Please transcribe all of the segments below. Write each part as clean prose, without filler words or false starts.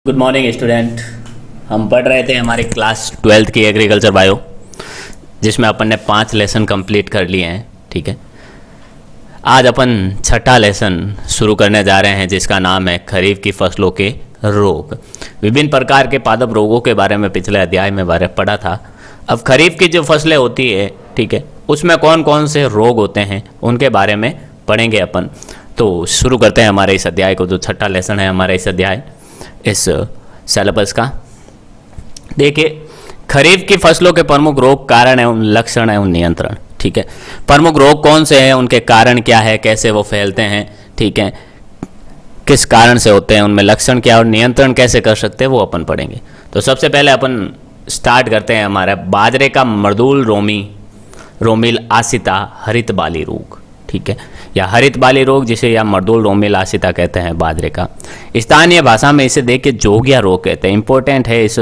Good morning student. हम पढ़ रहे थे हमारे क्लास 12th की एग्रीकल्चर बायो, जिसमें अपन ने 5 लेसन कंप्लीट कर लिए हैं। ठीक है, आज अपन छठा लेसन शुरू करने जा रहे हैं, जिसका नाम है खरीफ की फसलों के रोग। विभिन्न प्रकार के पादप रोगों के बारे में पिछले अध्याय में पढ़ा था। अब खरीफ की जो फसलें होती है, ठीक है, उसमें कौन कौन से रोग होते हैं उनके बारे में पढ़ेंगे अपन। तो शुरू करते हैं हमारे इस अध्याय को, जो छठा लेसन है हमारा इस अध्याय इस सिलेबस का। देखिए, खरीफ की फसलों के प्रमुख रोग, कारण एवं लक्षण एवं नियंत्रण। ठीक है, प्रमुख रोग कौन से हैं, उनके कारण क्या है, कैसे वो फैलते हैं, ठीक है, किस कारण से होते हैं, उनमें लक्षण क्या और नियंत्रण कैसे कर सकते हैं, वो अपन पढ़ेंगे। तो सबसे पहले अपन स्टार्ट करते हैं हमारा बाजरे का मर्दूल रोमिल आसिता हरित बाली रोग। ठीक है, या हरित बाली रोग, जिसे या मर्दूल रोमिल आसिता कहते हैं बाजरे का। स्थानीय भाषा में इसे देख के जोगिया रोग कहते हैं। इंपॉर्टेंट है इस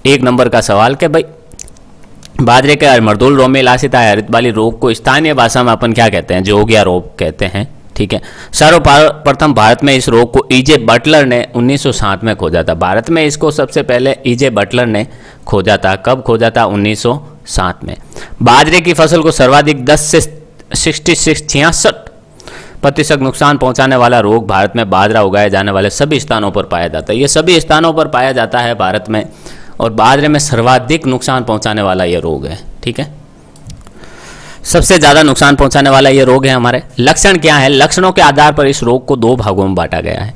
1 नंबर का सवाल कि भाई बाजरे के मर्दूल रोमिल आसिता हरित बाली रोग को स्थानीय भाषा में अपन क्या कहते हैं, जोगिया रोग कहते हैं। ठीक है, सर्वप्रथम भारत में इस रोग को ईजे बटलर ने 1907 में खोजा था। भारत में इसको सबसे पहले ईजे बटलर ने खोजा था। कब खोजा था? 1907 में। बाजरे की फसल को सर्वाधिक 10 से 66% नुकसान पहुंचाने वाला रोग भारत में बाजरा उगाए जाने वाले सभी स्थानों पर पाया जाता है। ये सभी स्थानों पर पाया जाता है भारत में, और बाजरे में सर्वाधिक नुकसान पहुंचाने वाला ये रोग है। ठीक है, सबसे ज़्यादा नुकसान पहुंचाने वाला ये रोग है हमारे। लक्षण क्या है? लक्षणों के आधार पर इस रोग को 2 भागों में बांटा गया है।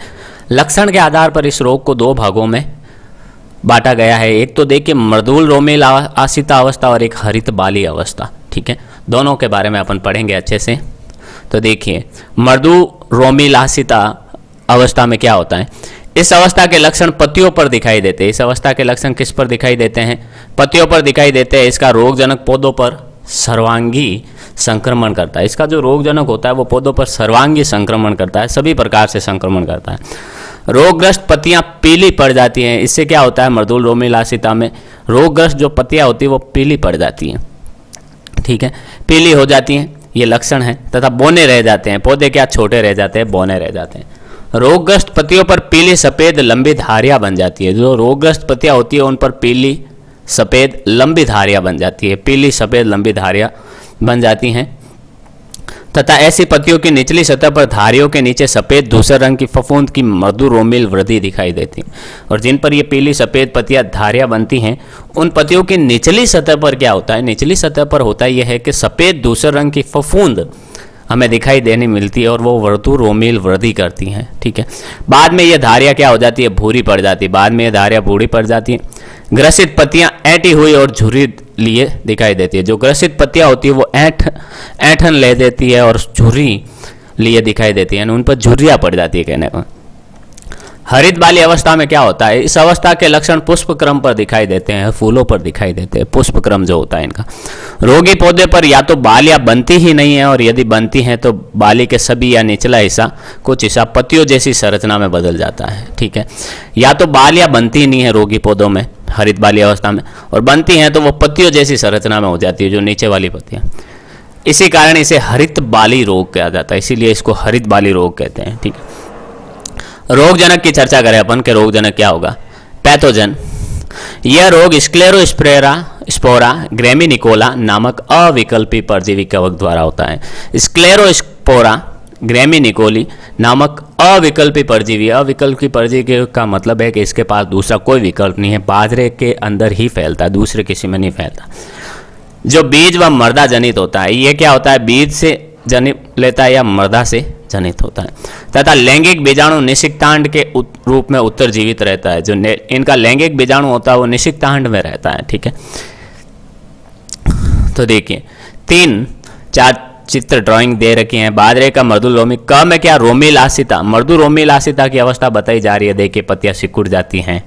लक्षण के आधार पर इस रोग को 2 भागों में बांटा गया है। एक तो देखिए मर्दूल रोमिल आसिता अवस्था और एक हरित बाली अवस्था। ठीक है, दोनों के बारे में अपन पढ़ेंगे अच्छे से। तो देखिए, मर्दूल रोमिल आसिता अवस्था में क्या होता है? इस अवस्था के लक्षण पत्तियों पर दिखाई देते हैं। इस अवस्था के लक्षण किस पर दिखाई देते हैं? पत्तियों पर दिखाई देते हैं। इसका रोगजनक पौधों पर सर्वांगी संक्रमण करता है। इसका जो रोगजनक होता है वो पौधों पर सर्वांगी संक्रमण करता है, सभी प्रकार से संक्रमण करता है। रोगग्रस्त पत्तियां पीली पड़ जाती हैं। इससे क्या होता है? मर्दूल रोमिल आसिता में रोगग्रस्त जो पत्तियां होती हैं वो पीली पड़ जाती हैं। ठीक है, पीली हो जाती हैं, ये लक्षण है। तथा बोने रह जाते हैं। पौधे क्या छोटे रह जाते हैं, बोने रह जाते हैं। रोगग्रस्त पत्तियों पर पीली सफ़ेद लंबी धारियां बन जाती है। जो रोगग्रस्त पत्तियां होती है उन पर पीली सफ़ेद लंबी धारियां बन जाती है। पीली सफ़ेद लंबी धारियां बन जाती हैं, तथा ऐसी पत्तियों की निचली सतह पर धारियों के नीचे सफ़ेद धूसर रंग की फफूंद की मर्दूल रोमिल वृद्धि दिखाई देती है। और जिन पर ये पीली सफ़ेद पत्तियां धारियां बनती हैं, उन पत्तियों की निचली सतह पर क्या होता है? निचली सतह पर होता यह है कि सफ़ेद धूसर रंग की फफूंद हमें दिखाई देने मिलती है, और वो मर्दूल रोमिल वृद्धि करती हैं। ठीक है, बाद में ये धारियां क्या हो जाती है? भूरी पड़ जाती है। बाद में ये धारियां भूरी पड़ जाती हैं। ग्रसित पत्तियां ऐंठी हुई और झुर्री लिए दिखाई देती है। जो ग्रसित पत्तियां होती है वो ऐंठन ले देती है और झुर्री लिए दिखाई देती है, उन पर झुर्रियां पड़ जाती है कहने को। हरित बाली अवस्था में क्या होता है? इस अवस्था के लक्षण पुष्प क्रम पर दिखाई देते हैं, फूलों पर दिखाई देते हैं। पुष्प क्रम जो होता है इनका, रोगी पौधे पर या तो बालियां बनती ही नहीं है, और यदि बनती हैं तो बाली के सभी या निचला हिस्सा कुछ हिस्सा पत्तियों जैसी संरचना में बदल जाता है। ठीक है, या तो बालियां बनती ही नहीं है रोगी पौधों में हरित बाली अवस्था में, और बनती हैं तो वो पत्तियों जैसी संरचना में हो जाती है, जो नीचे वाली पत्तियां। इसी कारण इसे हरित बाली रोग कहा जाता है, इसीलिए इसको हरित बाली रोग कहते हैं। ठीक है, रोगजनक की चर्चा करें अपन के रोगजनक क्या होगा? पैथोजन। यह रोग स्क्लेरोस्पोरा ग्रेमिनिकोला नामक अविकल्पी परजीवी कवक द्वारा होता है। स्क्लेरोस्पोरा ग्रेमिनिकोली नामक अविकल्पी परजीवी। अविकल्पी परजीवी का मतलब है कि इसके पास दूसरा कोई विकल्प नहीं है, बाजरे के अंदर ही फैलता है, दूसरे किसी में नहीं फैलता। जो बीज व मर्दा जनित होता है, ये क्या होता है? बीज से जनित लेता है या मर्दा से जनित होता है। तथा लैंगिक बीजाणु निषिक्तांड के रूप में उत्तर जीवित रहता है। जो इनका लैंगिक बीजाणु होता है वो निषिक्तांड में रहता है। ठीक है, तो देखिए 3-4 चित्र ड्राइंग दे रखी हैं। बाजरे का मर्दूल रोमिल क में क्या? रोमिल आसिता, मर्दूल रोमिल आसिता की अवस्था बताई जा रही है। देखिए पत्तियां सिकुड़ जाती हैं।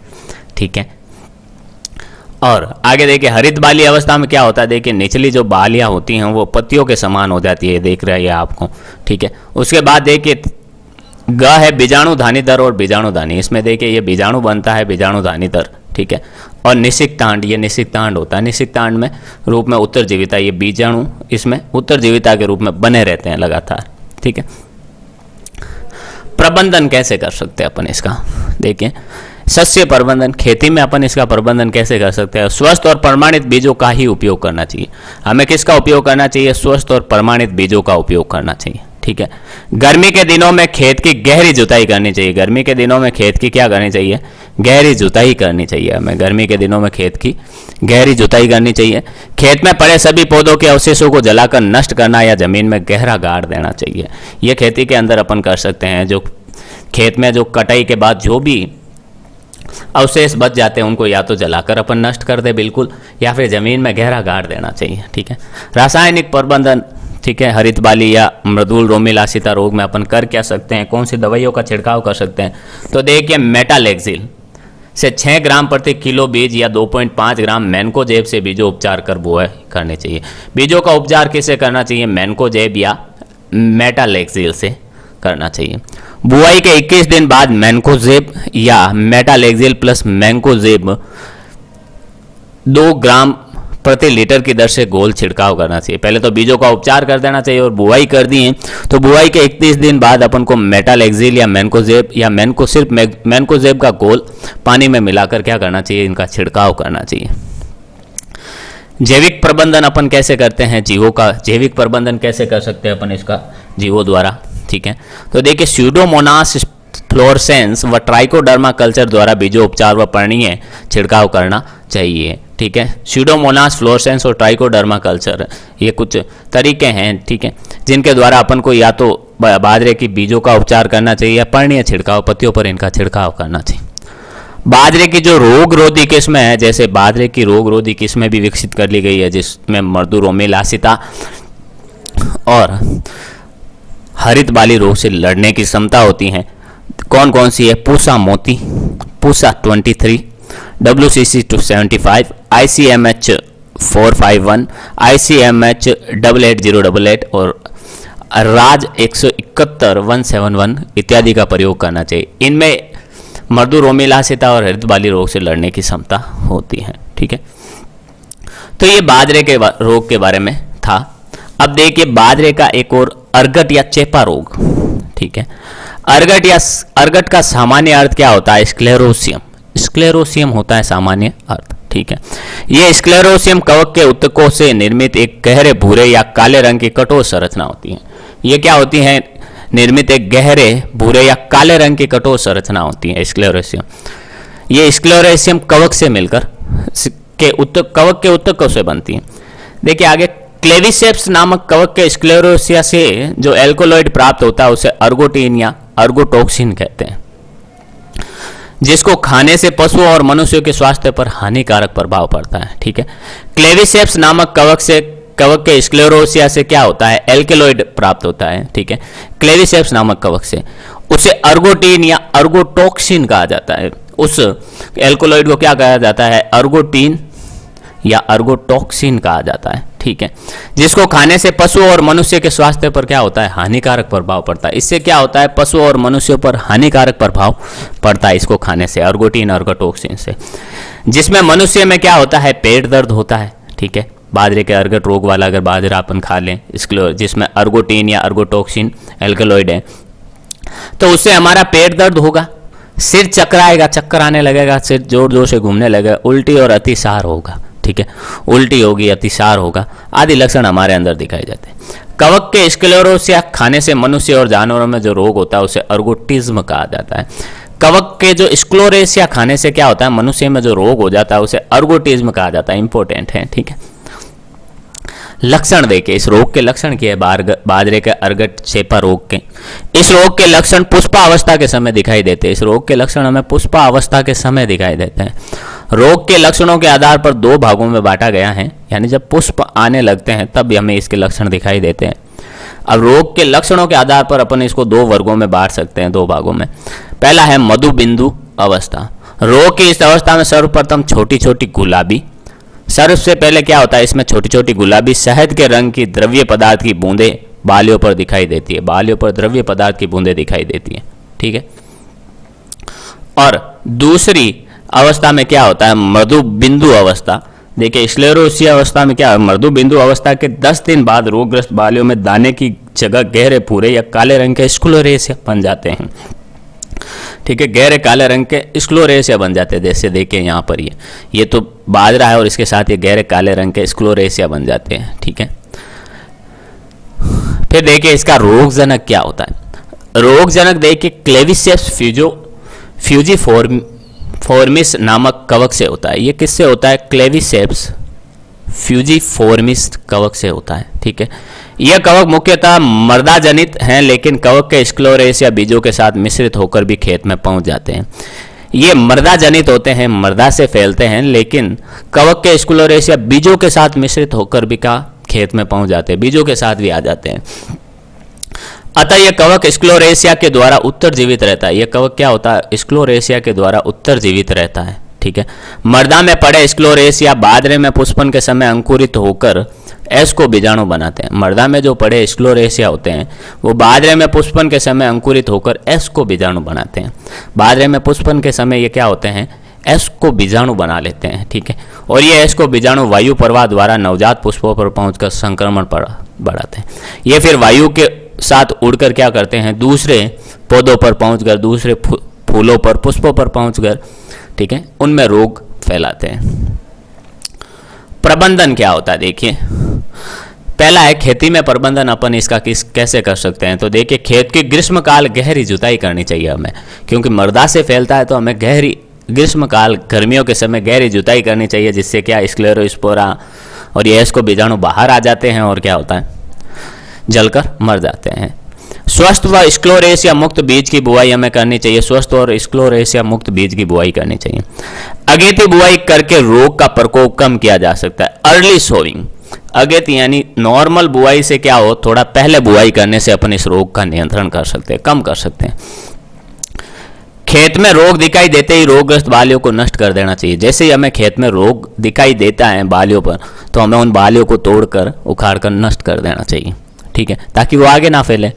ठीक है, और आगे देखिए हरित बाली अवस्था में क्या होता है? देखिए निचली जो बालियां होती हैं वो पत्तियों के समान हो जाती है, देख रहे हैं आपको। ठीक है, उसके बाद देखिए ग है बीजाणुधानी दर और बीजाणुधानी। इसमें देखिए ये बीजाणु बनता है, बीजाणुधानी दर। ठीक है, और निषिक्तांड, ये निषिक्तांड होता है। निषिक्तांड में रूप में उत्तर जीविता, ये बीजाणु इसमें उत्तर जीविता के रूप में बने रहते हैं लगातार। ठीक है, प्रबंधन कैसे कर सकते हैं अपन इसका? देखिए, शस्य प्रबंधन, खेती में अपन इसका प्रबंधन कैसे कर सकते हैं? स्वस्थ और प्रमाणित बीजों का ही उपयोग करना चाहिए। हमें किसका उपयोग करना चाहिए? स्वस्थ और प्रमाणित बीजों का उपयोग करना चाहिए, ठीक है। गर्मी के दिनों में खेत की गहरी जुताई करनी चाहिए। गर्मी के दिनों में खेत की क्या करनी चाहिए? गहरी जुताई करनी चाहिए। हमें गर्मी के दिनों में खेत की गहरी जुताई करनी चाहिए। खेत में पड़े सभी पौधों के अवशेषों को जलाकर नष्ट करना या जमीन में गहरा गाड़ देना चाहिए। यह खेती के अंदर अपन कर सकते हैं। जो खेत में जो कटाई के बाद जो भी अवशेष बच जाते हैं उनको या तो जलाकर अपन नष्ट कर दे बिल्कुल, या फिर जमीन में गहरा गाड़ देना चाहिए, ठीक है। रासायनिक प्रबंधन, ठीक है, हरित बाली या मृदुल रोमिल आसिता रोग में अपन कर क्या सकते हैं? कौन सी दवाइयों का छिड़काव कर सकते हैं? तो देखिए, मेटालेक्सिल से 6 ग्राम प्रति किलो बीज या 2.5 ग्राम मैनकोजेब से बीजों उपचार कर बुआई करनी चाहिए। बीजों का उपचार किससे करना चाहिए? मैनकोजेब या मेटालेक्सिल से करना चाहिए। बुआई के 21 दिन बाद मैनकोजेब या मेटालेक्सिल प्लस मैनकोजेब 2 ग्राम प्रति लीटर की दर से घोल छिड़काव करना चाहिए। पहले तो बीजों का उपचार कर देना चाहिए और बुआई कर दी है तो बुआई के 31 दिन बाद अपन को मेटालेक्सिल या सिर्फ मैनकोजेब का घोल पानी में मिलाकर क्या करना चाहिए? इनका छिड़काव करना चाहिए। जैविक प्रबंधन अपन कैसे करते हैं? जीवों का जैविक प्रबंधन कैसे कर सकते हैं अपन इसका? जीवों द्वारा, ठीक है। तो देखिए, स्यूडोमोनास फ्लोरेसेंस व ट्राइकोडर्मा कल्चर द्वारा बीजों उपचार व पर्णीय छिड़काव करना चाहिए, ठीक है। स्यूडोमोनास फ्लोरेसेंस और ट्राइकोडर्मा कल्चर, ये कुछ तरीके हैं, ठीक है, जिनके द्वारा अपन को या तो बाजरे की बीजों का उपचार करना चाहिए या पर्णीय छिड़काव, पत्तियों पर इनका छिड़काव करना चाहिए। बाजरे की जो रोगरोधी किस्में है, जैसे बाजरे की रोगरोधी किस्में भी विकसित कर ली गई है, जिसमें मृदु रोमिल आसिता और हरित बाली रोग से लड़ने की क्षमता होती हैं। कौन कौन सी है? पूसा मोती, पूसा 23, WCC 275, ICMH 451, ICMH 88088 और राज 171 171 इत्यादि का प्रयोग करना चाहिए। इनमें मृदु रोमिल आसिता और हरित बाली रोग से लड़ने की क्षमता होती है, ठीक है। तो ये बाजरे के रोग के बारे में था। अब देखिए, बाजरे का एक और अर्गट या चेपा रोग, ठीक है। अर्गट का सामान्य अर्थ क्या होता है? स्क्लेरोसियम। स्क्लेरोसियम होता है सामान्य अर्थ, ठीक है। ये स्क्लेरोसियम कवक के ऊतकों से निर्मित एक गहरे भूरे या काले रंग की कठोर संरचना होती है। ये क्या होती है? निर्मित एक गहरे भूरे या काले रंग की कठोर संरचना होती है स्क्लेरोसियम। ये स्क्लेरोसियम कवक से मिलकर कवक के ऊतकों से बनती है। देखिए आगे, क्लेविसेप्स नामक कवक के स्क्लेरोसिया से जो एल्कोलॉइड प्राप्त होता है उसे अर्गोटीन या अर्गोटॉक्सिन कहते हैं, जिसको खाने से पशुओं और मनुष्यों के स्वास्थ्य पर हानिकारक प्रभाव पड़ता है, ठीक है। क्लेविसेप्स नामक कवक के स्क्लेरोसिया से क्या होता है? एल्केलॉइड प्राप्त होता है, ठीक है, क्लेविसेप्स नामक कवक से। उसे अर्गोटीन या अर्गोटॉक्सिन कहा जाता है। उस एल्कोलॉइड को क्या कहा जाता है? अर्गोटीन या अर्गोटॉक्सिन कहा जाता है, ठीक है, जिसको खाने से पशु और मनुष्य के स्वास्थ्य पर क्या होता है? हानिकारक प्रभाव पड़ता है। इससे क्या होता है? पशु और मनुष्यों पर हानिकारक प्रभाव पड़ता है इसको खाने से, अर्गोटीन अर्गोटॉक्सिन से। जिसमें मनुष्य में क्या होता है? पेट दर्द होता है, ठीक है। बाजरे के अर्गट रोग वाला अगर बाजरा अपन खा लें जिसमें अर्गोटीन या अर्गोटॉक्सिन एल्कलॉइड है, तो उससे हमारा पेट दर्द होगा, सिर चकराएगा, चक्कर आने लगेगा, सिर जोर जोर से घूमने लगेगा, उल्टी और अतिसार होगा, ठीक है, उल्टी होगी, अतिसार होगा, आदि लक्षण हमारे अंदर दिखाई जाते हैं। कवक के स्क्लेरोसिया खाने से मनुष्य और जानवरों में जो रोग होता है उसे अर्गोटिज्म कहा जाता है। कवक के जो स्क्लेरोसिया खाने से क्या होता है? मनुष्य में जो रोग हो जाता है उसे अर्गोटिज्म कहा जाता है। इंपॉर्टेंट है, ठीक है। लक्षण देखिए, इस रोग के लक्षण क्या है? बाजरे के अर्गट चेपा रोग के, इस रोग के लक्षण पुष्पावस्था के समय दिखाई देते हैं। इस रोग के लक्षण हमें पुष्पावस्था के समय दिखाई देते हैं। रोग के लक्षणों के आधार पर 2 भागों में बांटा गया है, यानी जब पुष्प आने लगते हैं तब हमें इसके लक्षण दिखाई देते हैं। अब रोग के लक्षणों के आधार पर अपन इसको 2 वर्गों में बांट सकते हैं, 2 भागों में। पहला है मधुबिंदु अवस्था। रोग की इस अवस्था में सर्वप्रथम छोटी छोटी गुलाबी, सबसे पहले क्या होता है? इसमें छोटी छोटी गुलाबी शहद के रंग की द्रव्य पदार्थ की बूंदें बालियों पर दिखाई देती है। बालियों पर द्रव्य पदार्थ की बूंदें दिखाई देती है, ठीक है। और दूसरी अवस्था में क्या होता है? मृदु बिंदु अवस्था। देखिए, स्क्लेरोसिया अवस्था में क्या है? मृदु बिंदु अवस्था के 10 दिन बाद रोगग्रस्त बालियों में दाने की जगह गहरे भूरे या काले रंग के स्क्लेरोसिया बन जाते हैं, ठीक है, गहरे काले रंग के स्क्लोरेशिया बन जाते हैं। जैसे देखिए यहाँ पर ये तो बाजरा है और इसके साथ ये गहरे काले रंग के स्क्लोरेशिया बन जाते हैं। ठीक है, फिर देखिए इसका रोगजनक क्या होता है। रोगजनक देखिए क्लेविसेप्स फ्यूजीफोर्मिस नामक कवक से होता है। ये किससे होता है? क्लेविसेप्स फ्यूजीफोर्मिस कवक से होता है। ठीक है, यह कवक मुख्यतः मृदा जनित हैं, लेकिन कवक के स्क्लोरेशिया बीजों के साथ मिश्रित होकर भी खेत में पहुंच जाते हैं। ये मृदा जनित होते हैं, मृदा से फैलते हैं, लेकिन कवक के स्क्लोरेशिया बीजों के साथ मिश्रित होकर भी खेत में पहुंच जाते हैं, बीजों के साथ भी आ जाते हैं। अतः यह कवक स्क्लोरेशिया के द्वारा उत्तरजीवित रहता है। यह कवक क्या होता है? स्क्लोरेशिया के द्वारा उत्तरजीवित रहता है। ठीक है, मृदा में पड़े स्क्लोरेशिया बाजरे में पुष्पन के समय अंकुरित होकर एस को बीजाणु बनाते हैं। मृदा में जो पड़े स्क्लोरेशिया होते हैं वो बाजरे में पुष्पन के समय अंकुरित होकर एस को बीजाणु बनाते हैं। बाजरे में पुष्पन के समय ये क्या होते हैं? एस को बीजाणु बना लेते हैं। ठीक है, और ये एस को बीजाणु वायु प्रवाह द्वारा नवजात पुष्पों पर पहुंचकर संक्रमण बढ़ाते हैं। ये फिर वायु के साथ उड़कर क्या करते हैं? दूसरे पौधों पर पहुंचकर, दूसरे फूलों पर, पुष्पों पर पहुंचकर, ठीक है, उनमें रोग फैलाते हैं। प्रबंधन क्या होता है? देखिए, पहला है खेती में प्रबंधन। अपन इसका कैसे कर सकते हैं? तो देखिए, खेत की ग्रीष्मकाल गहरी जुताई करनी चाहिए हमें, क्योंकि मृदा से फैलता है तो हमें गहरी ग्रीष्मकाल गर्मियों के समय गहरी जुताई करनी चाहिए, जिससे क्या स्क्लेरोस्पोरा और ये इसको बीजाणु बाहर आ जाते हैं और क्या होता है? जलकर मर जाते हैं। स्वस्थ व स्क्लोरेशिया मुक्त बीज की बुआई हमें करनी चाहिए। स्वस्थ और स्क्लोरेशिया मुक्त बीज की बुआई करनी चाहिए। अगेती बुआई करके रोग का प्रकोप कम किया जा सकता है। अर्ली सोइंग, अगेती यानी नॉर्मल बुआई से क्या हो, थोड़ा पहले बुआई करने से अपन इस रोग का नियंत्रण कर सकते हैं, कम कर सकते हैं। खेत में रोग दिखाई देते ही रोगग्रस्त बालियों को नष्ट कर देना चाहिए। जैसे ही हमें खेत में रोग दिखाई देता है बालियों पर, तो हमें उन बालियों को तोड़कर, उखाड़कर नष्ट कर देना चाहिए। ठीक है, ताकि वो आगे ना फैले।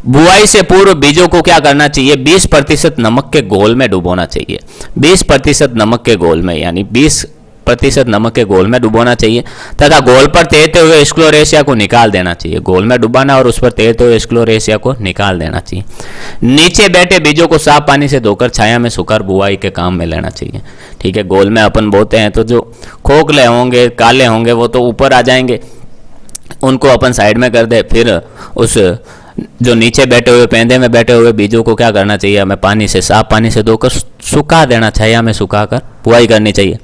बुआई से पूर्व बीजों को क्या करना चाहिए? 20% नमक के घोल में डुबोना चाहिए। 20% नमक के घोल में, यानी 20% नमक के घोल में डुबोना चाहिए तथा घोल पर तैरते हुए स्क्लोरेशिया को निकाल देना चाहिए। घोल में डुबाना और उस पर तैरते हुए स्क्लोरेशिया को निकाल देना चाहिए। नीचे बैठे बीजों को साफ पानी से धोकर छाया में सुखाकर बुआई के काम में लेना चाहिए। ठीक है, घोल में अपन बोते हैं तो जो खोखले होंगे, काले होंगे, वो तो ऊपर आ जाएंगे, उनको अपन साइड में कर दे। फिर उस जो नीचे बैठे हुए, पेंदे में बैठे हुए बीजों को क्या करना चाहिए? हमें पानी से, साफ पानी से धोकर सुखा देना, छाया में सुखाकर बुआई करनी चाहिए।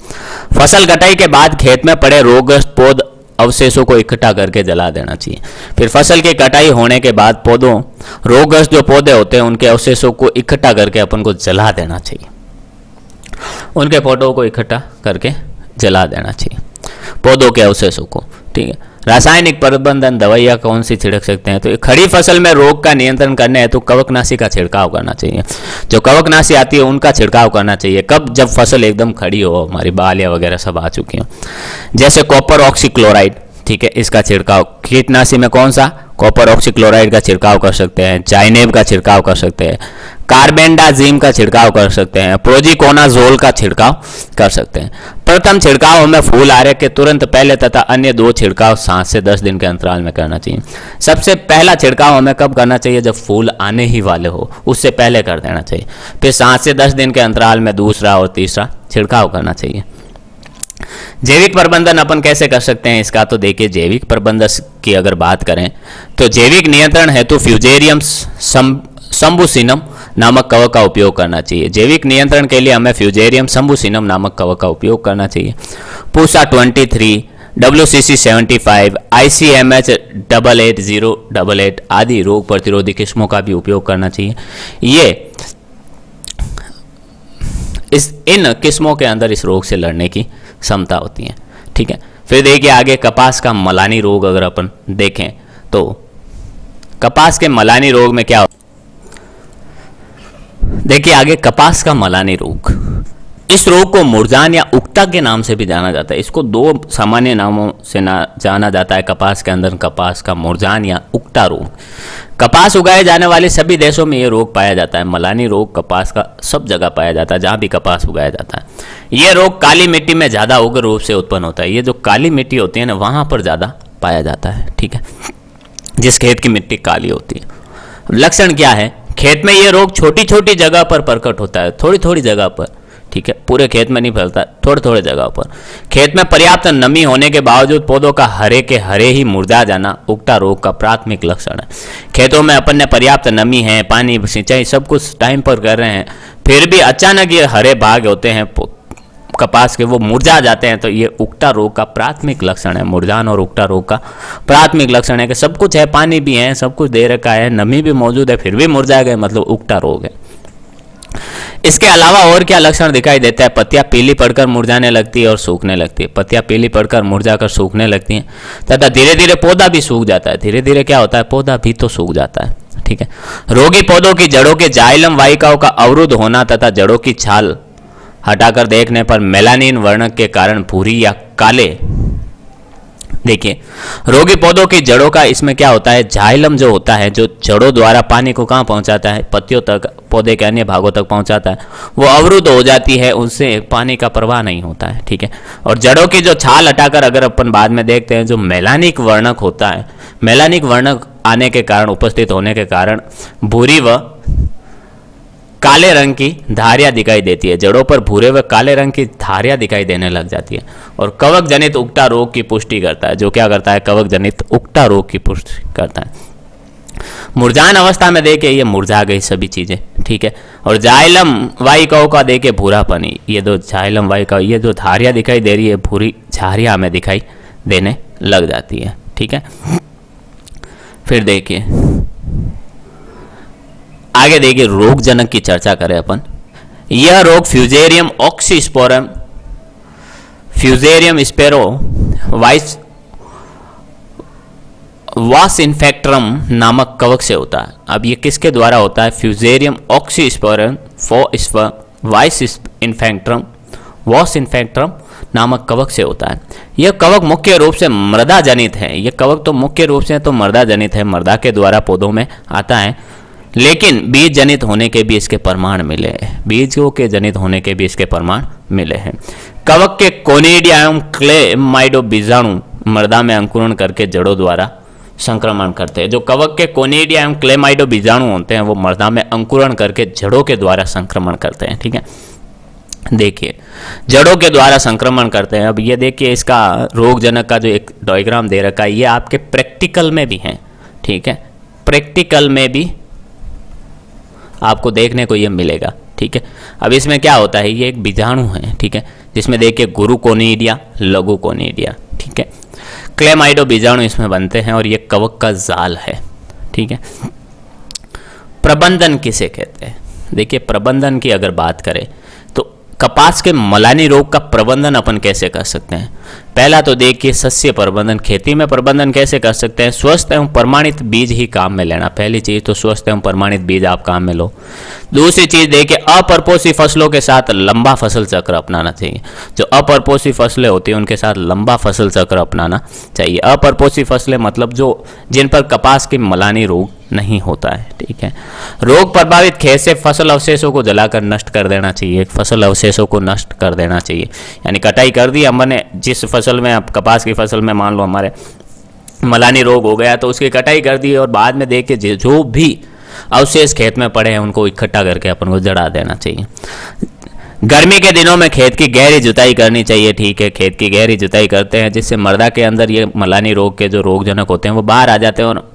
फसल कटाई के बाद खेत में पड़े रोगग्रस्त पौध अवशेषों को इकट्ठा करके जला देना चाहिए। फिर फसल की कटाई होने के बाद पौधों, रोगग्रस्त जो पौधे होते हैं उनके अवशेषों को इकट्ठा करके अपन को जला देना चाहिए। उनके पौधों को इकट्ठा करके जला देना चाहिए, पौधों के अवशेषों को। ठीक है, रासायनिक प्रबंधन, दवाइयाँ कौन सी छिड़क सकते हैं? तो खड़ी फसल में रोग का नियंत्रण करने है तो कवकनाशी का छिड़काव करना चाहिए। जो कवकनाशी आती है उनका छिड़काव करना चाहिए। कब? जब फसल एकदम खड़ी हो, हमारी बालियाँ वगैरह सब आ चुकी हो। जैसे कॉपर ऑक्सीक्लोराइड, ठीक है, इसका छिड़काव। कीटनाशी में कौन सा? कॉपर ऑक्सीक्लोराइड का छिड़काव कर सकते हैं, चाइनेब का छिड़काव कर सकते हैं, कार्बेंडाजिम का छिड़काव कर सकते हैं, प्रोजिकोनाजोल का छिड़काव कर सकते हैं। प्रथम छिड़काव हमें फूल आने के तुरंत पहले तथा अन्य 2 छिड़काव 7 से 10 दिन के अंतराल में करना चाहिए। सबसे पहला छिड़काव हमें कब करना चाहिए? जब फूल आने ही वाले हो, उससे पहले कर देना चाहिए। फिर 7 से 10 दिन के अंतराल में दूसरा और तीसरा छिड़काव करना चाहिए। जैविक प्रबंधन अपन कैसे कर सकते हैं इसका? तो देखिए, जैविक प्रबंधन की अगर बात करें तो जैविक नियंत्रण हेतु फ्यूजेरियम शंभुसिनम नामक कवक का उपयोग करना चाहिए। जैविक नियंत्रण के लिए हमें फ्यूजेरियम शंभुसिनम नामक कवक का उपयोग करना चाहिए। पूसा 23, WCC 75, ICMH 88088 आदि रोग प्रतिरोधी किस्मों का भी उपयोग करना चाहिए। ये इन किस्मों के अंदर इस रोग से लड़ने की क्षमता होती है। ठीक है, फिर देखिए आगे कपास का मलानी रोग अगर अपन देखें तो कपास के मलानी रोग में क्या, देखिए आगे कपास का मलानी रोग, इस रोग को मुरझान या उकटा के नाम से भी जाना जाता है। इसको 2 सामान्य नामों से जाना जाता है कपास के अंदर, कपास का मुरझान या उकटा रोग। कपास उगाए जाने वाले सभी देशों में ये रोग पाया जाता है। मलानी रोग कपास का सब जगह पाया जाता है जहाँ भी कपास उगाया जाता है। ये रोग काली मिट्टी में ज़्यादा उग्र रूप से उत्पन्न होता है। ये जो काली मिट्टी होती है ना, वहाँ पर ज़्यादा पाया जाता है। ठीक है, जिस खेत की मिट्टी काली होती है। लक्षण क्या है? खेत में ये रोग छोटी छोटी जगह पर प्रकट होता है, थोड़ी थोड़ी जगह पर, ठीक है, पूरे खेत में नहीं फैलता, थोड़े थोड़े जगह पर। खेत में पर्याप्त नमी होने के बावजूद पौधों का हरे के हरे ही मुरझा जाना उगता रोग का प्राथमिक लक्षण है। खेतों में अपन ने पर्याप्त नमी है, पानी, सिंचाई सब कुछ टाइम पर कर रहे हैं, फिर भी अचानक ये हरे भाग होते हैं कपास के, वो मुरझा जाते हैं, तो ये उगता रोग का प्राथमिक लक्षण है। मुरझान और उगता रोग का प्राथमिक लक्षण है कि सब कुछ है, पानी भी है, सब कुछ दे रखा है, नमी भी मौजूद है, फिर भी मुरझा गए, मतलब उगता रोग है। इसके अलावा और क्या लक्षण दिखाई देता है? पत्तियां पीली पड़कर मुरझाने लगती है और सूखने लगती है। पत्तियां पीली पड़कर मुरझाकर सूखने लगती हैं तथा धीरे धीरे पौधा भी सूख जाता है। धीरे धीरे क्या होता है? पौधा भी तो सूख जाता है, ठीक है। रोगी पौधों की जड़ों के जाइलम वाहिकाओं का अवरुद्ध होना तथा जड़ों की छाल हटाकर देखने पर मेलानिन वर्णक के कारण भूरी या काले, देखिए रोगी पौधों की जड़ों का इसमें क्या होता है? जाइलम जो होता है, जो जड़ों द्वारा पानी को कहाँ पहुंचाता है? पत्तियों तक, पौधे के अन्य भागों तक पहुंचाता है, वो अवरुद्ध हो जाती है, उससे पानी का प्रवाह नहीं होता है, ठीक है। और जड़ों की जो छाल हटाकर अगर अपन बाद में देखते हैं, जो मेलानिक वर्णक होता है, मेलानिक वर्णक आने के कारण, उपस्थित होने के कारण भूरी व काले रंग की धारियां दिखाई देती है। जड़ों पर भूरे व काले रंग की धारियां दिखाई देने लग जाती है और कवक जनित उगता रोग की पुष्टि करता है। जो क्या करता है? कवक जनित उगता रोग की पुष्टि करता है। मुरझान अवस्था में देखे ये मुरझा गई सभी चीजें, ठीक है। और जाइलम वाहिकाओं का देखे भूरापन, ये दो जाइलम वाहिका, ये जो धारियां दिखाई दे रही है, भूरी झारियां हमें दिखाई देने लग जाती है, ठीक है। फिर देखिए आगे, देखिए रोगजनक की चर्चा करें अपन। यह रोग फ्यूजेरियम ऑक्सीस्पोरम, फ्यूजेरियम स्पेरो वास इन्फेक्ट्रम नामक कवक से होता है। अब ये किसके द्वारा होता है? फ्यूजेरियम ऑक्सीस्पोरम वाइस इन्फेक्ट्रम वास इन्फेक्ट्रम नामक कवक से होता है। यह कवक मुख्य रूप से मृदा जनित है। यह कवक तो मुख्य रूप से तो मृदा जनित है, मृदा के द्वारा पौधों में आता है, लेकिन बीज जनित होने के भी इसके प्रमाण मिले हैं। बीजों के जनित होने के भी इसके प्रमाण मिले हैं। कवक के कोनिडिया एवं क्लेमाइडो बीजाणु मृदा में अंकुरण करके जड़ों द्वारा संक्रमण करते हैं। जो कवक के कोनिडिया एवं क्लेमाइडो बीजाणु होते हैं वो मृदा में अंकुरण करके जड़ों के द्वारा संक्रमण करते हैं, ठीक है। देखिए जड़ों के द्वारा संक्रमण करते हैं। अब ये देखिए इसका रोगजनक का जो एक डायग्राम दे रखा है, ये आपके प्रैक्टिकल में भी है, ठीक है। प्रैक्टिकल में भी आपको देखने को ये मिलेगा, ठीक है। अब इसमें क्या होता है? ये एक बीजाणु है, ठीक है, जिसमें देखिए गुरु कोनिडिया, लघु कोनिडिया, ठीक है, क्लेमाइडो बीजाणु इसमें बनते हैं और ये कवक का जाल है, ठीक है। प्रबंधन किसे कहते हैं? देखिए प्रबंधन की अगर बात करें तो कपास के मलानी रोग का प्रबंधन अपन कैसे कर सकते हैं? पहला तो देखिए सस्य प्रबंधन, खेती में प्रबंधन कैसे कर सकते हैं? स्वस्थ एवं प्रमाणित बीज ही काम में लेना। पहली चीज तो स्वस्थ एवं प्रमाणित बीज आप काम में लो। दूसरी चीज देखिए अपरपोषी फसलों के साथ लंबा फसल चक्र अपनाना चाहिए। जो अपरपोषी फसलें होती हैं उनके साथ लंबा फसल चक्र अपनाना चाहिए। अपरपोषी फसलें मतलब जो जिन पर कपास की मलानी रोग नहीं होता है, ठीक है। रोग प्रभावित खेत से फसल अवशेषों को जलाकर नष्ट कर देना चाहिए। फसल अवशेषों को नष्ट कर देना चाहिए, यानी कटाई कर दी हमने, जिस फसल में, अब कपास की फसल में मान लो हमारे मलानी रोग हो गया तो उसकी कटाई कर दी और बाद में देख के जो भी अवशेष खेत में पड़े हैं उनको इकट्ठा करके अपन को जड़ा देना चाहिए। गर्मी के दिनों में खेत की गहरी जुताई करनी चाहिए, ठीक है। खेत की गहरी जुताई करते हैं जिससे मृदा के अंदर ये मलानी रोग के जो रोगजनक होते हैं वो बाहर आ जाते हैं और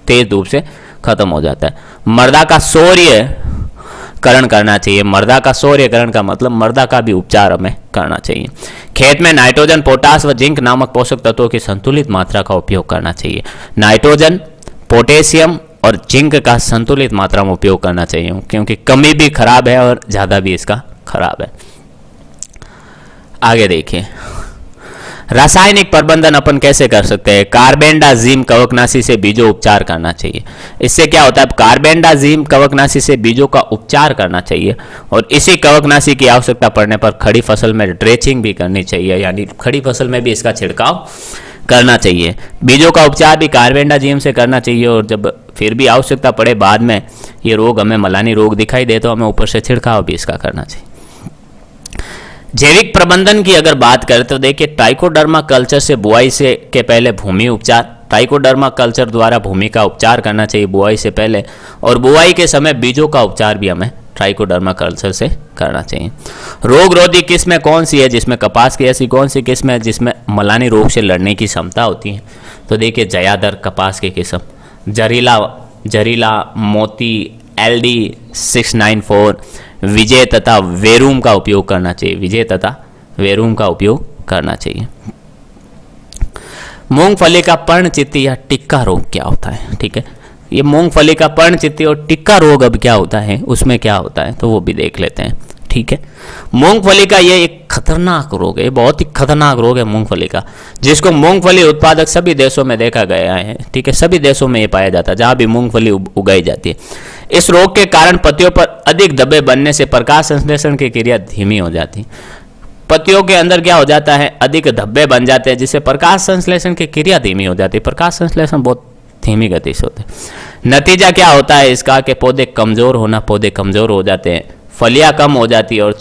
तेज धूप से खत्म हो जाता है। मृदा का सौर्यकरण करना चाहिए। मृदा का सौर्यकरण का मतलब मृदा का भी उपचार हमें करना चाहिए। खेत में नाइट्रोजन, पोटास व जिंक नामक पोषक तत्वों की संतुलित मात्रा का उपयोग करना चाहिए। नाइट्रोजन, पोटेशियम और जिंक का संतुलित मात्रा में उपयोग करना चाहिए, क्योंकि कमी भी खराब है और ज़्यादा भी इसका खराब है। आगे देखिए रासायनिक प्रबंधन अपन कैसे कर सकते हैं? कार्बेंडाजिम कवकनाशी से बीजों उपचार करना चाहिए। इससे क्या होता है? कार्बेंडाजिम कवकनाशी से बीजों का उपचार करना चाहिए और इसी कवकनाशी की आवश्यकता पड़ने पर खड़ी फसल में ड्रेचिंग भी करनी चाहिए, यानी खड़ी फसल में भी इसका छिड़काव करना चाहिए। बीजों का उपचार भी कार्बेंडाजिम से करना चाहिए और जब फिर भी आवश्यकता पड़े बाद में ये रोग हमें मलानी रोग दिखाई दे तो हमें ऊपर से छिड़काव भी इसका करना चाहिए। जैविक प्रबंधन की अगर बात करें तो देखिए ट्राइकोडर्मा कल्चर से बुआई से के पहले भूमि उपचार, ट्राइकोडर्मा कल्चर द्वारा भूमि का उपचार करना चाहिए बुआई से पहले, और बुआई के समय बीजों का उपचार भी हमें ट्राइकोडर्मा कल्चर से करना चाहिए। रोग रोधी किस्में कौन सी है, जिसमें कपास की ऐसी कौन सी किस्म है जिसमें मलानी रोग से लड़ने की क्षमता होती है? तो देखिए जयादर कपास की किस्म, जरीला, मोती, LD 694, विजय तथा वेरूम का उपयोग करना चाहिए। विजय तथा वेरूम का उपयोग करना चाहिए। मूंगफली का पर्णचित्ती या टिक्का रोग क्या होता है? ठीक है, ये मूंगफली का पर्णचित्ती और टिक्का रोग अब क्या होता है, उसमें क्या होता है, तो वो भी देख लेते हैं। ठीक है, मूंगफली का ये एक खतरनाक रोग है, बहुत ही खतरनाक रोग है मूंगफली का, जिसको मूंगफली उत्पादक सभी देशों में देखा गया है। ठीक है, सभी देशों में ये पाया जाता है जहाँ भी मूंगफली उगाई जाती है। इस रोग के कारण पत्तियों पर अधिक धब्बे बनने से प्रकाश संश्लेषण की क्रिया धीमी हो जाती है। पत्तियों के अंदर क्या हो जाता है, अधिक धब्बे बन जाते हैं, जिससे प्रकाश संश्लेषण की क्रिया धीमी हो जाती है। प्रकाश संश्लेषण बहुत धीमी गति से होते हैं। नतीजा क्या होता है इसका, कि पौधे कमजोर हो जाते हैं, फलियां कम हो जाती है और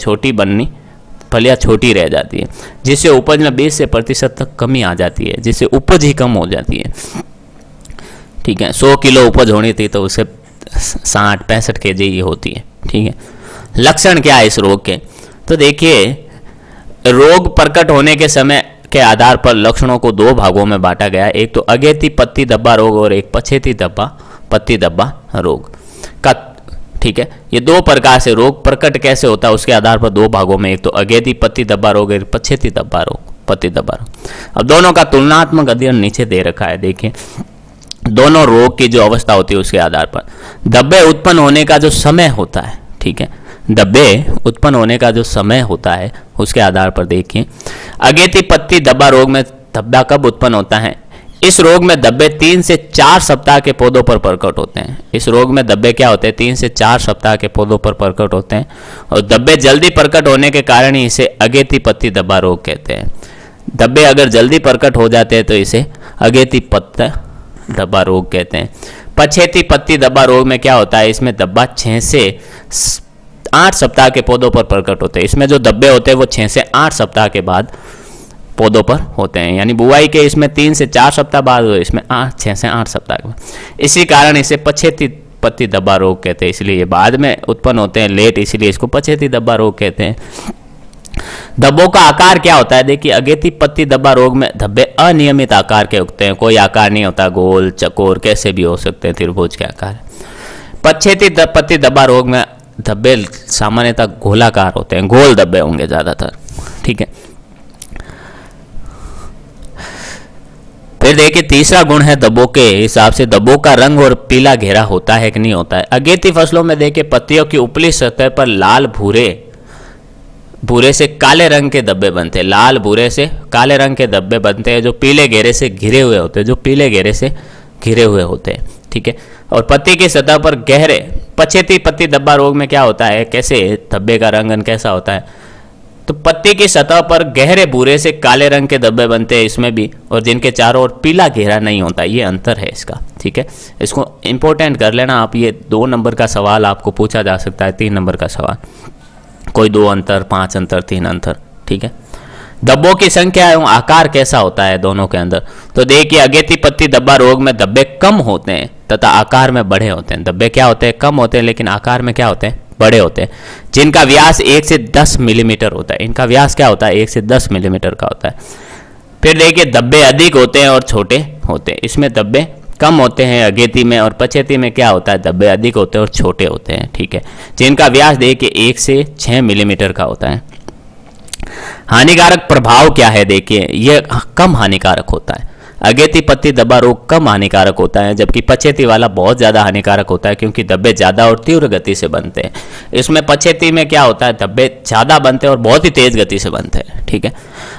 फलियां छोटी रह जाती है, जिससे उपज में 20% तक कमी आ जाती है, जिससे उपज ही कम हो जाती है। ठीक है, 100 किलो उपज होनी थी तो उसे 60-65 kg ही होती है। ठीक है, लक्षण क्या है इस रोग के, तो देखिए रोग प्रकट होने के समय के आधार पर लक्षणों को 2 भागों में बांटा गया है। एक तो अगेती पत्ती धब्बा रोग और एक पछेती पत्ती धब्बा रोग का। ठीक है, ये 2 प्रकार से रोग प्रकट कैसे होता है उसके आधार पर 2 भागों में, एक तो अगेती पत्ती धब्बा रोग, एक पछेती पत्ती धब्बा रोग। अब दोनों का तुलनात्मक अध्ययन नीचे दे रखा है। देखिए दोनों रोग की जो अवस्था होती है उसके आधार पर धब्बे उत्पन्न होने का जो समय होता है, ठीक है, धब्बे उत्पन्न होने का जो समय होता है उसके आधार पर देखिए अगेती पत्ती धब्बा रोग में धब्बा कब उत्पन्न होता है। इस रोग में धब्बे 3 से 4 सप्ताह के पौधों पर प्रकट होते हैं। इस रोग में धब्बे क्या होते हैं, 3 से 4 सप्ताह के पौधों पर प्रकट होते हैं, और धब्बे जल्दी प्रकट होने के कारण ही इसे अगेती पत्ती धब्बा रोग कहते हैं। धब्बे अगर जल्दी प्रकट हो जाते हैं तो इसे अगेती पत्ता धब्बा रोग कहते हैं। पछेती पत्ती धब्बा रोग में क्या होता है, इसमें धब्बा 6 से 8 सप्ताह के पौधों पर प्रकट होते हैं। इसमें जो धब्बे होते हैं वो 6 से 8 सप्ताह के बाद पौधों पर होते हैं, यानी बुआई के इसमें 3 से 4 सप्ताह बाद, इसमें 6 से 8 सप्ताह के बाद। इसी कारण इसे पछेती पत्ती धब्बा रोग कहते हैं, इसलिए बाद में उत्पन्न होते हैं लेट, इसलिए इसको पछेती धब्बा रोग कहते हैं। धब्बों का आकार क्या होता है, देखिए अगेती पत्ती धब्बा रोग में धब्बे अनियमित आकार के होते हैं, कोई आकार नहीं होता, गोल चकोर कैसे भी हो सकते हैं, त्रिभुज के आकार। पछेती पत्ती धब्बा रोग में धब्बे सामान्यतः गोलाकार होते हैं, गोल धब्बे होंगे ज्यादातर। ठीक है, फिर देखिए तीसरा गुण है धब्बों के हिसाब से धब्बों का रंग और पीला घेरा होता है कि नहीं होता है। अगेती फसलों में देखिए पत्तियों की उपली सतह पर लाल भूरे से काले रंग के धब्बे बनते हैं, लाल भूरे से काले रंग के धब्बे बनते हैं जो पीले घेरे से घिरे हुए होते हैं, ठीक है। और पत्ती की सतह पर गहरे पछेती पत्ती धब्बा रोग में क्या होता है, कैसे धब्बे का रंगन कैसा होता है, तो पत्ती की सतह पर गहरे भूरे से काले रंग के धब्बे बनते हैं इसमें भी, और जिनके चारों ओर पीला घेरा नहीं होता, ये अंतर है इसका। ठीक है, इसको इंपॉर्टेंट कर लेना आप, ये 2 नंबर का सवाल आपको पूछा जा सकता है, 3 नंबर का सवाल, कोई 2 अंतर, 5 अंतर, 3 अंतर। ठीक है, धब्बों की संख्या एवं आकार कैसा होता है दोनों के अंदर, तो देखिए अगेती पत्ती धब्बा रोग में धब्बे कम होते हैं तथा आकार में बड़े होते हैं। धब्बे क्या होते हैं, कम होते हैं, लेकिन आकार में क्या होते हैं, बड़े होते हैं, जिनका व्यास 1 से 10 मिलीमीटर होता है। इनका व्यास क्या होता है, 1 से 10 मिलीमीटर का होता है। फिर देखिए धब्बे अधिक होते हैं और छोटे होते हैं, इसमें धब्बे कम होते हैं अगेती में, और पछेती में क्या होता है, धब्बे अधिक होते हैं और छोटे होते हैं। ठीक है, जिनका व्यास देखिए 1 से 6 मिलीमीटर का होता है। हानिकारक प्रभाव क्या है, देखिए यह कम हानिकारक होता है। अगेती पत्ती धब्बा रोग कम हानिकारक होता है, जबकि पछेती वाला बहुत ज़्यादा हानिकारक होता है, क्योंकि धब्बे ज़्यादा और तीव्र गति से बनते हैं। इसमें पछेती में क्या होता है, धब्बे ज़्यादा बनते हैं और बहुत ही तेज गति से बनते हैं। ठीक है,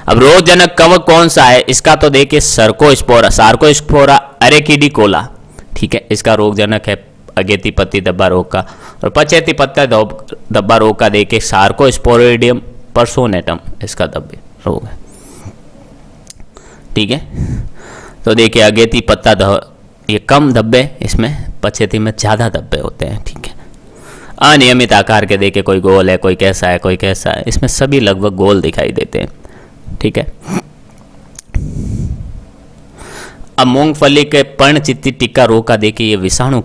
अब रोगजनक कवक कौन सा है, इसका तो देखिए सार्कोस्पोरा अरेकिडिकोला। ठीक है, इसका रोगजनक है अगेती पत्ती धब्बा रोग का। और पछेती पत्ता धब्बा रोग का देखिए सार्कोस्पोरिडियम पर्सोनेटम इसका धब्बे रोग है। ठीक है, तो देखिए अगेती पत्ता ये कम धब्बे, इसमें पछेती में ज़्यादा धब्बे होते हैं। ठीक है, अनियमित आकार के देखिए कोई गोल है, कोई कैसा है, कोई कैसा है, इसमें सभी लगभग गोल दिखाई देते हैं। ठीक है, अब मूंगफली के पर्णचित्ती टिक्का रोग का देखिए ये विषाणु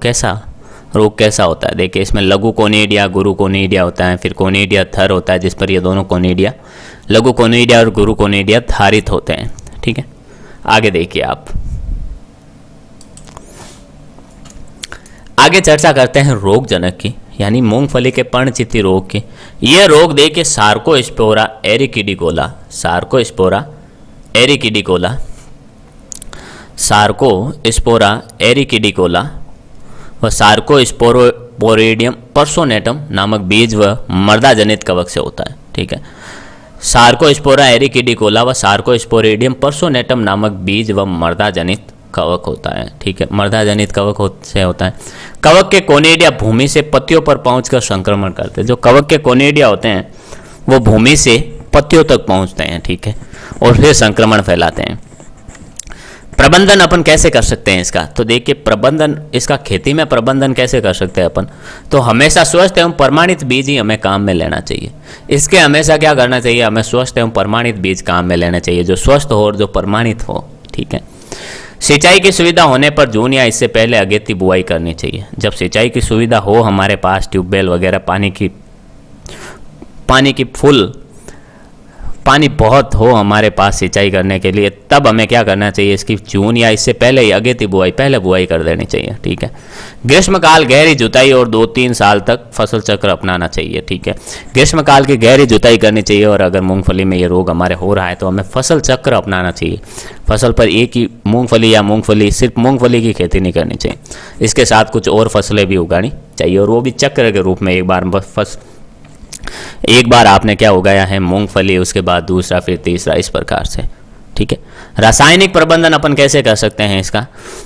रोग कैसा होता है। देखिए इसमें लघु कोनिडिया गुरु कोनिडिया होता है, फिर कोनिडिया थर होता है जिस पर ये दोनों कोनिडिया लघु कोनिडिया और गुरु कोनिडिया धारित होते हैं। ठीक है, आगे देखिए आप। आगे चर्चा करते हैं रोग जनक की, यानी मूंगफली के पर्णचित्ती रोग की। यह रोग देखिए सार्कोस्पोरा एरिकिडिकोला, सार्कोस्पोरा एरिकिडिकोला, सार्कोस्पोरा एरिकिडिकोला व सार्कोस्पोरेडियम पर्सोनेटम नामक बीज व मृदा जनित कवक से होता है। ठीक है, सार्कोस्पोरा एरिकिडिकोला व सार्कोस्पोरेडियम पर्सोनेटम नामक बीज व मृदा जनित कवक होता है। ठीक है, मृदा जनित कवक से होता है। कवक के कोनिडिया भूमि से पत्तियों पर पहुंचकर संक्रमण करते हैं। जो कवक के कोनिडिया होते हैं वो भूमि से पत्तियों तक पहुंचते हैं। ठीक है, और फिर संक्रमण फैलाते हैं। प्रबंधन अपन कैसे कर सकते हैं इसका, तो देखिए प्रबंधन, इसका खेती में प्रबंधन कैसे कर सकते हैं अपन, तो हमेशा स्वस्थ एवं प्रमाणित बीज ही हमें काम में लेना चाहिए। इसके हमेशा क्या करना चाहिए, हमें स्वस्थ एवं प्रमाणित बीज काम में लेना चाहिए, जो स्वस्थ हो और जो प्रमाणित हो। ठीक है, सिंचाई की सुविधा होने पर जून या इससे पहले अगेती बुआई करनी चाहिए। जब सिंचाई की सुविधा हो हमारे पास, ट्यूबवेल वगैरह, पानी बहुत हो हमारे पास सिंचाई करने के लिए, तब हमें क्या करना चाहिए, इसकी जून या इससे पहले ही अगेती बुआई, पहले बुआई कर देनी चाहिए। ठीक है, ग्रीष्मकाल गहरी जुताई और 2-3 साल तक फसल चक्र अपनाना चाहिए। ठीक है, ग्रीष्मकाल की गहरी जुताई करनी चाहिए, और अगर मूंगफली में ये रोग हमारे हो रहा है तो हमें फसल चक्र अपनाना चाहिए। फसल पर एक ही मूंगफली सिर्फ मूंगफली की खेती नहीं करनी चाहिए, इसके साथ कुछ और फसलें भी उगानी चाहिए, और वो भी चक्र के रूप में। एक बार आपने क्या उगाया है मूंगफली, उसके बाद दूसरा, फिर तीसरा, इस प्रकार से। ठीक है, रासायनिक प्रबंधन अपन कैसे कर सकते हैं इसका,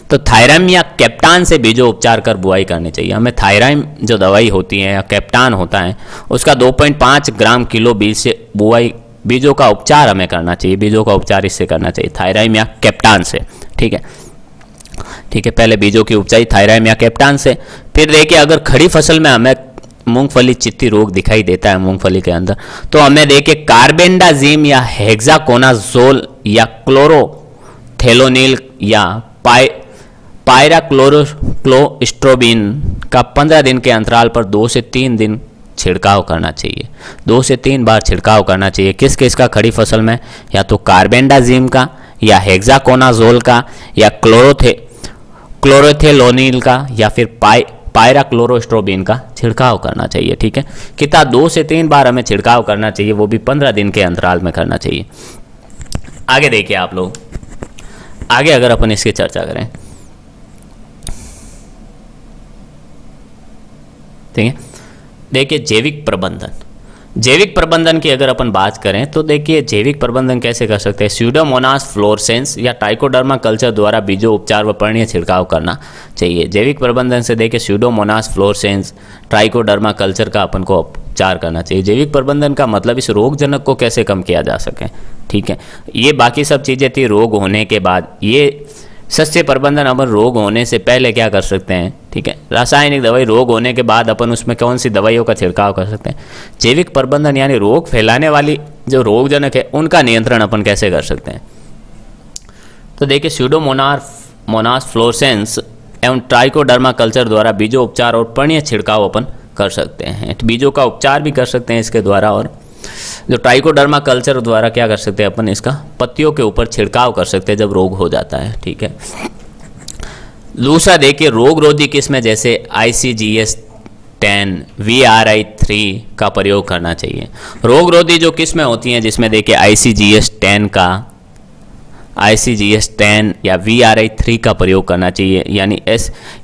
तो थायराइम या कैप्टान से बीजों उपचार कर बुआई करनी चाहिए। हमें थायराइम जो दवाई होती है या कैप्टान होता है उसका 2.5 ग्राम किलो बीज से बुआई, बीजों का उपचार हमें करना चाहिए, बीजों का उपचार इससे करना चाहिए, थायराइम या कैप्टान से। ठीक है, पहले बीजों की उपचार थायराइम या कैप्टान से। फिर देखिए अगर खड़ी फसल में हमें मूंगफली चित्ती रोग दिखाई देता है मूंगफली के अंदर, तो हमें देखिए कार्बेंडाजिम या हेक्साकोनाजोल या क्लोरोथेलोनिल या पायराक्लोरोस्ट्रोबिन का 15 दिन के अंतराल पर 2 से 3 दिन छिड़काव करना चाहिए। 2 से 3 बार छिड़काव करना चाहिए। किस किस का खड़ी फसल में, या तो कार्बेंडाजिम का, या हेक्साकोनाजोल का, या क्लोरोथेलोनिल का, या फिर पायराक्लोरोस्ट्रोबिन का छिड़काव करना चाहिए। ठीक है, कितना 2 से 3 बार हमें छिड़काव करना चाहिए, वो भी 15 दिन के अंतराल में करना चाहिए। आगे देखिए आप लोग, आगे अगर अपन इसकी चर्चा करें, ठीक है, देखिए जैविक प्रबंधन की अगर अपन बात करें तो देखिए जैविक प्रबंधन कैसे कर सकते हैं। स्यूडोमोनास फ्लोरेसेंस या ट्राइकोडर्मा कल्चर द्वारा बीजों उपचार व पर्णीय छिड़काव करना चाहिए। जैविक प्रबंधन से देखिए स्यूडोमोनास फ्लोरेसेंस, ट्राइकोडर्मा कल्चर का अपन को उपचार करना चाहिए। जैविक प्रबंधन का मतलब इस रोगजनक को कैसे कम किया जा सके। ठीक है, ये बाकी सब चीज़ें थी रोग होने के बाद। ये सस्य प्रबंधन अपन रोग होने से पहले क्या कर सकते हैं। ठीक है, रासायनिक दवाई रोग होने के बाद अपन उसमें कौन सी दवाइयों का छिड़काव कर सकते हैं। जैविक प्रबंधन यानी रोग फैलाने वाली जो रोगजनक है उनका नियंत्रण अपन कैसे कर सकते हैं। तो देखिए स्यूडोमोनास फ्लोरेसेंस एवं ट्राइकोडर्मा कल्चर द्वारा बीजों उपचार और पर्णीय छिड़काव अपन कर सकते हैं। बीजों का उपचार भी कर सकते हैं इसके द्वारा, और जो ट्राइकोडर्मा कल्चर द्वारा क्या कर सकते हैं अपन, इसका पत्तियों के ऊपर छिड़काव कर सकते हैं जब रोग हो जाता है। ठीक है, दूसरा देखिए रोग रोधी किस्में जैसे ICGS-10 VRI3 का प्रयोग करना चाहिए। रोग रोधी जो किस्में होती हैं जिसमें देखिए ICGS-10 या VRI3 का प्रयोग करना चाहिए। यानी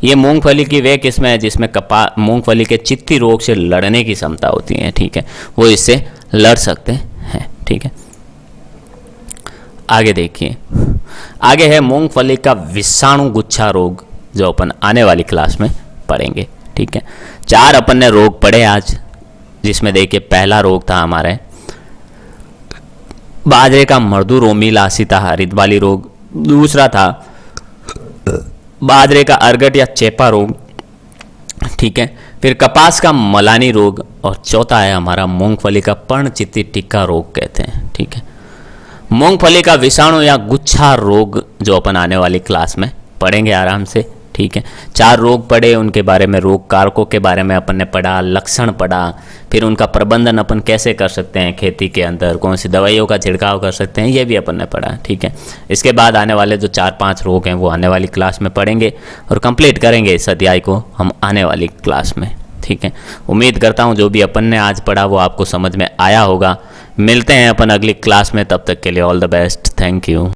ये मूंगफली की वे किस्में हैं जिसमें मूंगफली के चित्ती रोग से लड़ने की क्षमता होती है। ठीक है, वो इससे लड़ सकते हैं। ठीक है, आगे देखिए, आगे है मूंगफली का विषाणु गुच्छा रोग, जो अपन आने वाली क्लास में पढ़ेंगे। ठीक है, 4 अपन ने रोग पढ़े आज, जिसमें देखिए पहला रोग था हमारे बाजरे का मर्दूरोमी लासिता हरित वाली रोग, दूसरा था बाजरे का अर्गट या चेपा रोग। ठीक है, फिर कपास का मलानी रोग, और चौथा है हमारा मूंगफली का पर्णचित्ती टिक्का रोग कहते हैं। ठीक है, मूंगफली का विषाणु या गुच्छा रोग जो अपन आने वाली क्लास में पढ़ेंगे आराम से, ठीक है। 4 रोग पढ़े, उनके बारे में, रोग कारकों के बारे में अपन ने पढ़ा, लक्षण पढ़ा, फिर उनका प्रबंधन अपन कैसे कर सकते हैं खेती के अंदर, कौन सी दवाइयों का छिड़काव कर सकते हैं, ये भी अपन ने पढ़ा, ठीक है। इसके बाद आने वाले जो 4-5 रोग हैं वो आने वाली क्लास में पढ़ेंगे और कंप्लीट करेंगे इस अध्याय को हम आने वाली क्लास में, ठीक है। उम्मीद करता हूँ जो भी अपन ने आज पढ़ा वो आपको समझ में आया होगा। मिलते हैं अपन अगली क्लास में, तब तक के लिए all the best, thank you.